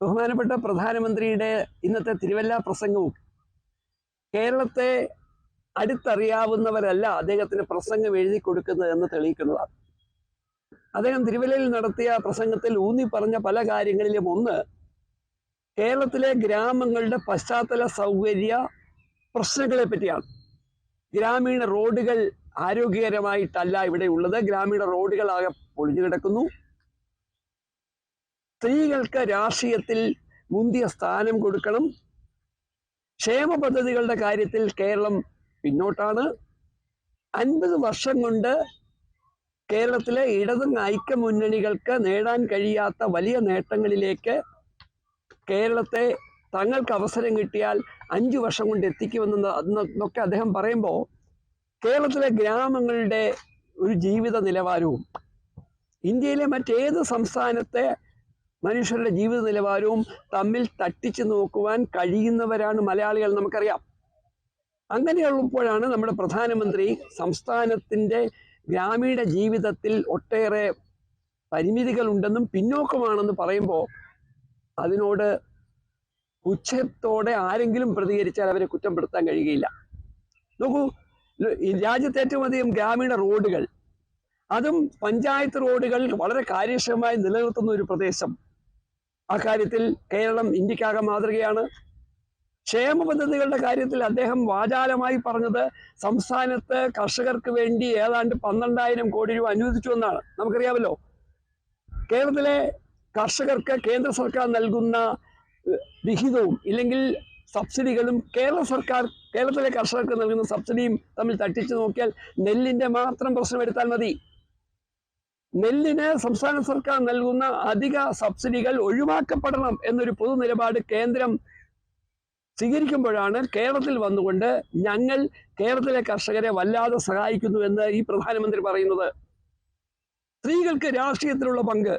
ബഹുമാനപ്പെട്ട പ്രധാനമന്ത്രിയുടെ ഇന്നത്തെ തിരുവല്ല പ്രസംഗവും കേരളത്തെ അടുത്തറിയാവുന്നവരല്ല അദ്ദേഹത്തിന് പ്രസംഗം എഴുതി കൊടുക്കുന്നത് എന്ന് തെളിയിക്കുന്നതാണ്. അദ്ദേഹം തിരുവല്ലയിൽ നടത്തിയ പ്രസംഗത്തിൽ ഊന്നി പറഞ്ഞ പല കാര്യങ്ങളിലും ഒന്ന് കേരളത്തിലെ ഗ്രാമങ്ങളുടെ പശ്ചാത്തല സൗകര്യ പ്രശ്നങ്ങളെ പറ്റിയാണ്. ഗ്രാമീണ റോഡുകൾ ആരോഗ്യകരമായിട്ടല്ല ഇവിടെ ഉള്ളത്. ഗ്രാമീണ റോഡുകളാകെ പൊളിഞ്ഞു കിടക്കുന്നു. സ്ത്രീകൾക്ക് രാഷ്ട്രീയത്തിൽ മുന്തിയ സ്ഥാനം കൊടുക്കണം. ക്ഷേമ പദ്ധതികളുടെ കാര്യത്തിൽ കേരളം പിന്നോട്ടാണ്. 50 വർഷം കൊണ്ട് കേരളത്തിലെ ഇടത് ഐക്യമുന്നണികൾക്ക് നേടാൻ കഴിയാത്ത വലിയ നേട്ടങ്ങളിലേക്ക് കേരളത്തെ തങ്ങൾക്ക് അവസരം കിട്ടിയാൽ 5 വർഷം കൊണ്ട് എത്തിക്കുമെന്നൊക്കെ അദ്ദേഹം പറയുമ്പോൾ കേരളത്തിലെ ഗ്രാമങ്ങളുടെ ഒരു ജീവിത നിലവാരവും ഇന്ത്യയിലെ മറ്റേത് സംസ്ഥാനത്തെ മനുഷ്യരുടെ ജീവിത നിലവാരവും തമ്മിൽ തട്ടിച്ചു നോക്കുവാൻ കഴിയുന്നവരാണ് മലയാളികൾ, നമുക്കറിയാം. അങ്ങനെയുള്ളപ്പോഴാണ് നമ്മുടെ പ്രധാനമന്ത്രി സംസ്ഥാനത്തിൻ്റെ ഗ്രാമീണ ജീവിതത്തിൽ ഒട്ടേറെ പരിമിതികളുണ്ടെന്നും പിന്നോക്കമാണെന്ന് പറയുമ്പോൾ അതിനോട് പുച്ഛത്തോടെ ആരെങ്കിലും പ്രതികരിച്ചാൽ അവരെ കുറ്റപ്പെടുത്താൻ കഴിയുകയില്ല. നോക്കൂ, രാജ്യത്തെ ഏറ്റവും അധികം ഗ്രാമീണ റോഡുകൾ, അതും പഞ്ചായത്ത് റോഡുകൾ വളരെ കാര്യക്ഷമമായി നിലനിർത്തുന്ന ഒരു പ്രദേശം. അക്കാര്യത്തിൽ കേരളം ഇന്ത്യക്കാകെ മാതൃകയാണ്. ക്ഷേമ പദ്ധതികളുടെ കാര്യത്തിൽ അദ്ദേഹം വാചാലമായി പറഞ്ഞത് സംസ്ഥാനത്ത് കർഷകർക്ക് വേണ്ടി ഏതാണ്ട് 12,000 കോടി രൂപ അനുവദിച്ചു എന്നാണ്. നമുക്കറിയാമല്ലോ, കേരളത്തിലെ കർഷകർക്ക് കേന്ദ്ര സർക്കാർ നൽകുന്ന വിഹിതവും ഇല്ലെങ്കിൽ സബ്സിഡികളും കേരളത്തിലെ കർഷകർക്ക് നൽകുന്ന സബ്സിഡിയും തമ്മിൽ തട്ടിച്ചു നോക്കിയാൽ നെല്ലിന്റെ മാത്രം പ്രശ്നം എടുത്താൽ മതി. നെല്ലിന് സംസ്ഥാന സർക്കാർ നൽകുന്ന അധിക സബ്സിഡികൾ ഒഴിവാക്കപ്പെടണം എന്നൊരു പൊതു നിലപാട് കേന്ദ്രം സ്വീകരിക്കുമ്പോഴാണ് കേരളത്തിൽ വന്നുകൊണ്ട് ഞങ്ങൾ കേരളത്തിലെ കർഷകരെ വല്ലാതെ സഹായിക്കുന്നു എന്ന് ഈ പ്രധാനമന്ത്രി പറയുന്നത്. സ്ത്രീകൾക്ക് രാഷ്ട്രീയത്തിലുള്ള പങ്ക്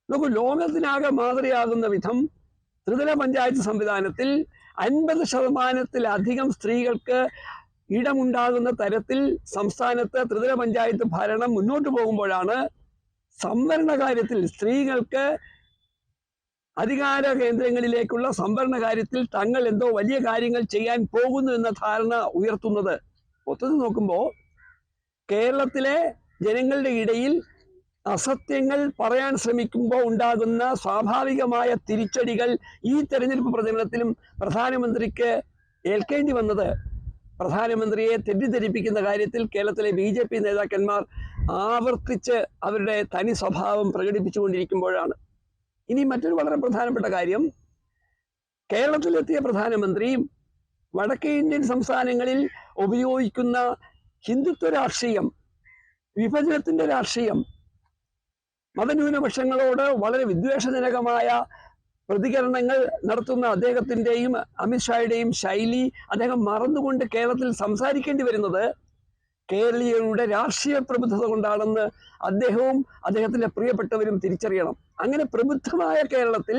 നമുക്ക് ലോകത്തിനാകെ മാതൃകയാകുന്ന വിധം ത്രിതല പഞ്ചായത്ത് സംവിധാനത്തിൽ 50% സ്ത്രീകൾക്ക് ഇടമുണ്ടാകുന്ന തരത്തിൽ സംസ്ഥാനത്ത് ത്രിതല പഞ്ചായത്ത് ഭരണം മുന്നോട്ട് പോകുമ്പോഴാണ് സംവരണ കാര്യത്തിൽ സ്ത്രീകൾക്ക് അധികാര കേന്ദ്രങ്ങളിലേക്കുള്ള സംവരണ കാര്യത്തിൽ തങ്ങൾ എന്തോ വലിയ കാര്യങ്ങൾ ചെയ്യാൻ പോകുന്നു എന്ന ധാരണ ഉയർത്തുന്നത്. മൊത്തത്തിൽ നോക്കുമ്പോൾ കേരളത്തിലെ ജനങ്ങളുടെ ഇടയിൽ അസത്യങ്ങൾ പറയാൻ ശ്രമിക്കുമ്പോൾ ഉണ്ടാകുന്ന സ്വാഭാവികമായ തിരിച്ചടികൾ ഈ തെരഞ്ഞെടുപ്പ് പ്രചരണത്തിലും പ്രധാനമന്ത്രിക്ക് ഏൽക്കേണ്ടി വന്നത് പ്രധാനമന്ത്രിയെ തെറ്റിദ്ധരിപ്പിക്കുന്ന കാര്യത്തിൽ കേരളത്തിലെ BJP നേതാക്കന്മാർ ആവർത്തിച്ച് അവരുടെ തനി സ്വഭാവം പ്രകടിപ്പിച്ചുകൊണ്ടിരിക്കുമ്പോഴാണ്. ഇനി മറ്റൊരു വളരെ പ്രധാനപ്പെട്ട കാര്യം, കേരളത്തിലെത്തിയ പ്രധാനമന്ത്രി വടക്കേ ഇന്ത്യൻ സംസ്ഥാനങ്ങളിൽ ഉപയോഗിക്കുന്ന ഹിന്ദുത്വ രാഷ്ട്രീയം, വിഭജനത്തിന്റെ രാഷ്ട്രീയം, മതന്യൂനപക്ഷങ്ങളോട് വളരെ വിദ്വേഷജനകമായ പ്രതികരണങ്ങൾ നടത്തുന്ന അദ്ദേഹത്തിൻ്റെയും അമിത്ഷായുടെയും ശൈലി അദ്ദേഹം മറന്നുകൊണ്ട് കേരളത്തിൽ സംസാരിക്കേണ്ടി വരുന്നത് കേരളീയരുടെ രാഷ്ട്രീയ പ്രബുദ്ധത കൊണ്ടാണെന്ന് അദ്ദേഹവും അദ്ദേഹത്തിൻ്റെ പ്രിയപ്പെട്ടവരും തിരിച്ചറിയണം. അങ്ങനെ പ്രബുദ്ധമായ കേരളത്തിൽ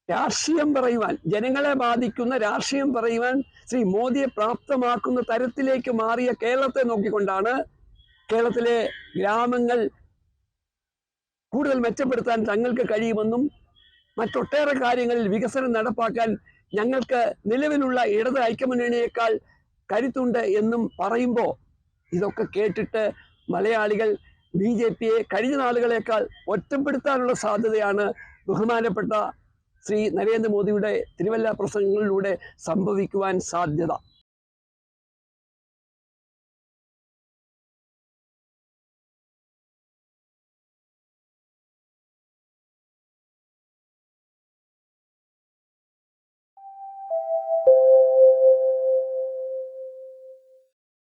രാഷ്ട്രീയം പറയുവാൻ, ജനങ്ങളെ ബാധിക്കുന്ന രാഷ്ട്രീയം പറയുവാൻ ശ്രീ മോദിയെ പ്രാപ്തമാക്കുന്ന തരത്തിലേക്ക് മാറിയ കേരളത്തെ നോക്കിക്കൊണ്ടാണ് കേരളത്തിലെ ഗ്രാമങ്ങൾ കൂടുതൽ മെച്ചപ്പെടുത്താൻ തങ്ങൾക്ക് കഴിയുമെന്നും മറ്റൊട്ടേറെ കാര്യങ്ങളിൽ വികസനം നടപ്പാക്കാൻ ഞങ്ങൾക്ക് നിലവിലുള്ള ഇടത് ഐക്യമുന്നണിയേക്കാൾ കരുത്തുണ്ട് എന്നും പറയുമ്പോൾ ഇതൊക്കെ കേട്ടിട്ട് മലയാളികൾ BJPയെ കഴിഞ്ഞ നാളുകളേക്കാൾ ഒറ്റപ്പെടുത്താനുള്ള സാധ്യതയാണ് ബഹുമാനപ്പെട്ട ശ്രീ നരേന്ദ്രമോദിയുടെ തിരുവല്ല പ്രസംഗങ്ങളിലൂടെ സംഭവിക്കുവാൻ സാധ്യത.